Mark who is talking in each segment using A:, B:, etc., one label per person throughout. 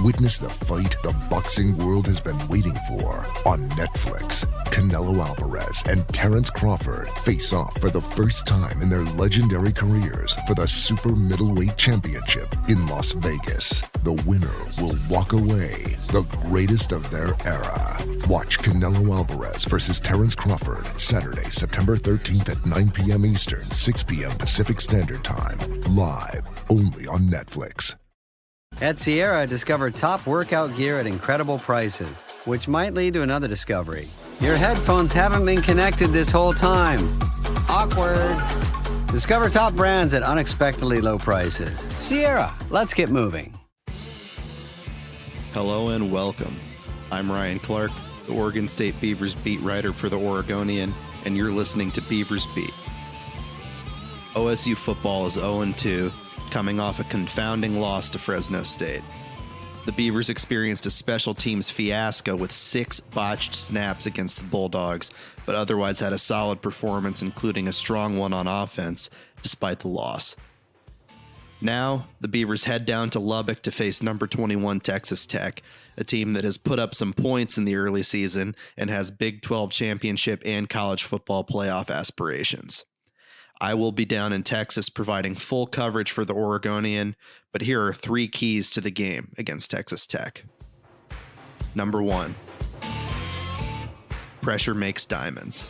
A: Witness the fight the boxing world has been waiting for on Netflix. Canelo Alvarez and Terrence Crawford face off for the first time in their legendary careers for the Super Middleweight Championship in Las Vegas. The winner will walk away the greatest of their era. Watch Canelo Alvarez versus Terrence Crawford Saturday, September 13th at 9 p.m. Eastern, 6 p.m. Pacific Standard Time. Live only on Netflix.
B: At Sierra, discover top workout gear at incredible prices, which might lead to another discovery. Your headphones haven't been connected this whole time. Awkward. Discover top brands at unexpectedly low prices. Sierra, let's get moving.
C: Hello and welcome. I'm Ryan Clark, the Oregon State Beavers beat writer for the Oregonian, and you're listening to Beavers Beat. OSU football is 0-2, coming off a confounding loss to Fresno State. The Beavers experienced a special teams fiasco with 6 botched snaps against the Bulldogs, but otherwise had a solid performance, including a strong one on offense, despite the loss. Now, the Beavers head down to Lubbock to face number 21 Texas Tech, a team that has put up some points in the early season and has Big 12 championship and college football playoff aspirations. I will be down in Texas providing full coverage for the Oregonian, but here are 3 keys to the game against Texas Tech. Number 1, pressure makes diamonds.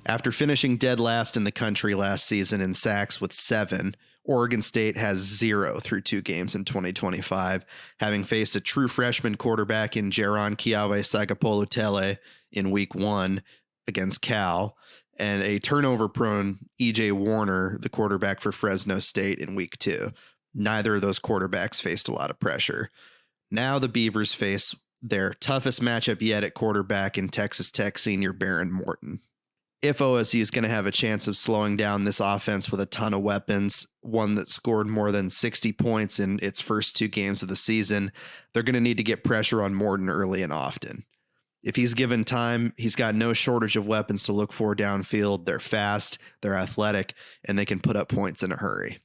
C: After finishing dead last in the country last season in sacks with 7, Oregon State has 0 through 2 games in 2025, having faced a true freshman quarterback in Jaron Kiawe-Sagapolu-Tele in week 1 against Cal, and a turnover-prone E.J. Warner, the quarterback for Fresno State, in week 2. Neither of those quarterbacks faced a lot of pressure. Now the Beavers face their toughest matchup yet at quarterback in Texas Tech senior Baron Morton. If OSU is going to have a chance of slowing down this offense with a ton of weapons, one that scored more than 60 points in its first 2 games of the season, they're going to need to get pressure on Morton early and often. If he's given time, he's got no shortage of weapons to look for downfield. They're fast, they're athletic, and they can put up points in a hurry.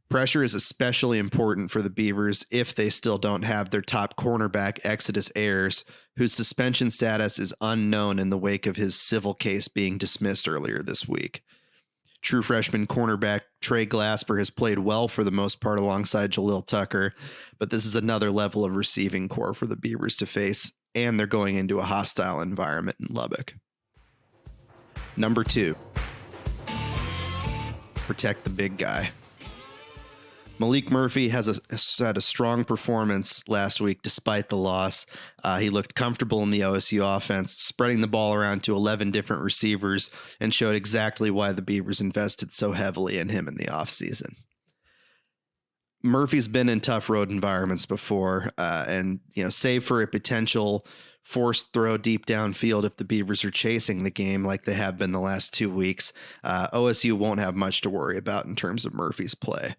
C: Pressure is especially important for the Beavers if they still don't have their top cornerback, Exodus Ayers, whose suspension status is unknown in the wake of his civil case being dismissed earlier this week. True freshman cornerback Trey Glasper has played well for the most part alongside Jalil Tucker, but this is another level of receiving core for the Beavers to face, and they're going into a hostile environment in Lubbock. Number 2, protect the big guy. Malik Murphy had a strong performance last week despite the loss. He looked comfortable in the OSU offense, spreading the ball around to 11 different receivers, and showed exactly why the Beavers invested so heavily in him in the offseason. Murphy's been in tough road environments before, and save for a potential forced throw deep downfield if the Beavers are chasing the game like they have been the last 2 weeks, OSU won't have much to worry about in terms of Murphy's play.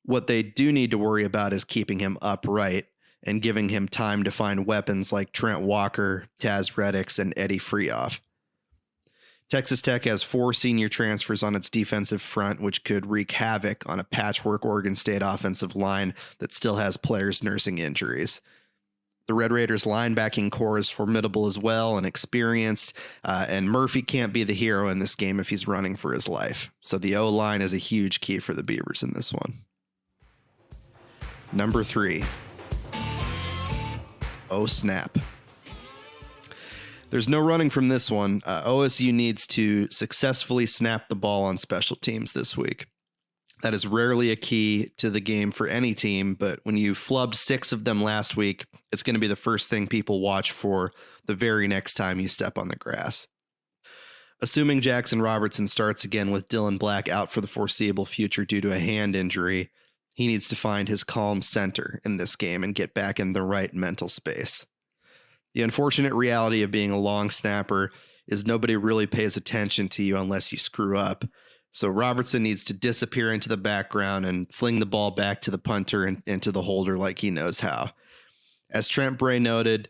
C: What they do need to worry about is keeping him upright and giving him time to find weapons like Trent Walker, Taz Reddix, and Eddie Freehoff. Texas Tech has 4 senior transfers on its defensive front, which could wreak havoc on a patchwork Oregon State offensive line that still has players nursing injuries. The Red Raiders' linebacking core is formidable as well and experienced, and Murphy can't be the hero in this game if he's running for his life. So the O-line is a huge key for the Beavers in this one. Number 3. Oh, snap. There's no running from this one. OSU needs to successfully snap the ball on special teams this week. That is rarely a key to the game for any team, but when you flubbed 6 of them last week, it's going to be the first thing people watch for the very next time you step on the grass. Assuming Jackson Robertson starts again with Dylan Black out for the foreseeable future due to a hand injury, he needs to find his calm center in this game and get back in the right mental space. The unfortunate reality of being a long snapper is nobody really pays attention to you unless you screw up. So Robertson needs to disappear into the background and fling the ball back to the punter and into the holder like he knows how. As Trent Bray noted,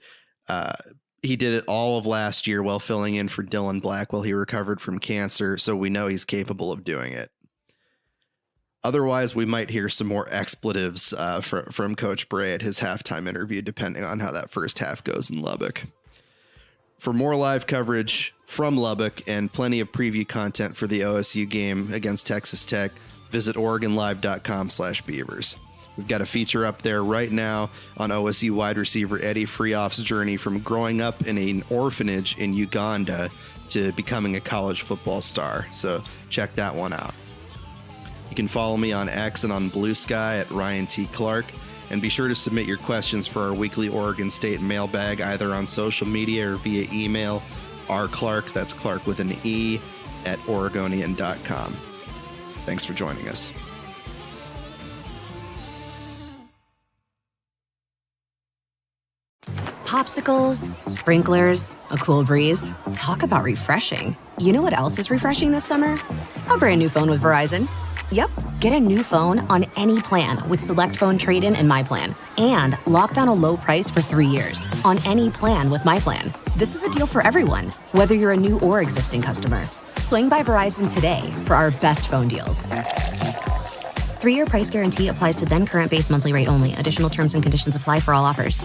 C: he did it all of last year while filling in for Dylan Black while he recovered from cancer, so we know he's capable of doing it. Otherwise, we might hear some more expletives from Coach Bray at his halftime interview, depending on how that first half goes in Lubbock. For more live coverage from Lubbock and plenty of preview content for the OSU game against Texas Tech, visit OregonLive.com/Beavers. We've got a feature up there right now on OSU wide receiver Eddie Freoff's journey from growing up in an orphanage in Uganda to becoming a college football star. So check that one out. You can follow me on X and on Blue Sky at Ryan T. Clark, and be sure to submit your questions for our weekly Oregon State mailbag either on social media or via email, rclark, that's Clark with an E, at Oregonian.com. Thanks for joining us.
D: Popsicles, sprinklers, a cool breeze. Talk about refreshing. You know what else is refreshing this summer? A brand new phone with Verizon. Yep, get a new phone on any plan with Select Phone Trade-in and My Plan. And lock down a low price for 3 years on any plan with My Plan. This is a deal for everyone, whether you're a new or existing customer. Swing by Verizon today for our best phone deals. 3-year price guarantee applies to then current base monthly rate only. Additional terms and conditions apply for all offers.